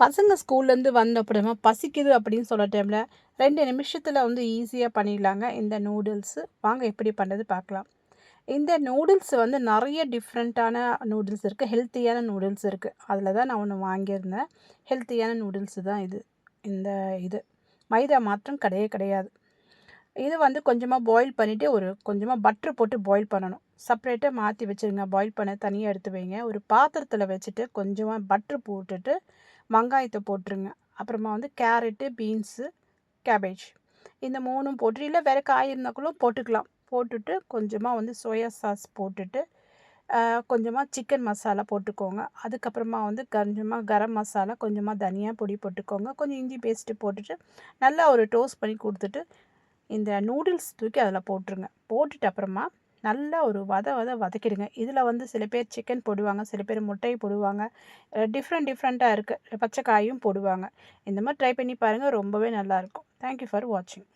பசங்க ஸ்கூல்லேருந்து வந்த அப்புறமா பசிக்குது அப்படின்னு சொல்ல டைமில் 2 நிமிஷத்தில் வந்து ஈஸியாக பண்ணிடலாங்க இந்த நூடுல்ஸு. வாங்க எப்படி பண்ணுறது பார்க்கலாம். இந்த நூடுல்ஸ் வந்து நிறைய டிஃப்ரெண்ட்டான நூடுல்ஸ் இருக்குது, ஹெல்த்தியான நூடுல்ஸ் இருக்குது. அதில் தான் நான் ஒன்று வாங்கியிருந்தேன். ஹெல்த்தியான நூடுல்ஸு தான் இது. இந்த இது மைதா மாற்றம் கிடையவே கிடையாது. இது வந்து கொஞ்சமாக பாயில் பண்ணிவிட்டு கொஞ்சமாக பட்ரு போட்டு பாயில் பண்ணணும். செப்பரேட்டாக மாற்றி வச்சுருங்க. பாயில் பண்ண தனியாக எடுத்து வைங்க. ஒரு பாத்திரத்தில் வச்சுட்டு கொஞ்சமாக பட்ரு போட்டுட்டு வெங்காயத்தை போட்டுருங்க. அப்புறமா வந்து கேரட்டு, பீன்ஸு, கேபேஜ் இந்த 3ம் போட்டு, இல்லை வேறு காய் இருந்தால் கூட போட்டுக்கலாம். போட்டுட்டு கொஞ்சமாக வந்து சோயா சாஸ் போட்டுட்டு கொஞ்சமாக சிக்கன் மசாலா போட்டுக்கோங்க. அதுக்கப்புறமா வந்து கொஞ்சமாக கரம் மசாலா, கொஞ்சமாக தனியா பொடி போட்டுக்கோங்க. கொஞ்சம் இஞ்சி பேஸ்ட்டு போட்டுட்டு நல்லா ஒரு டோஸ்ட் பண்ணி கொடுத்துட்டு இந்த நூடுல்ஸ் தூக்கி அதில் போட்டுருங்க. போட்டுட்டு அப்புறமா நல்லா ஒரு வதக்கிடுங்க. இதில் வந்து சில பேர் சிக்கன் போடுவாங்க, சில பேர் முட்டை போடுவாங்க. டிஃப்ரெண்ட்டாக இருக்குது. பச்சை காயும் போடுவாங்க. இந்த மாதிரி ட்ரை பண்ணி பாருங்கள். ரொம்பவே நல்லாயிருக்கும். தேங்க் யூ ஃபார் வாட்சிங்.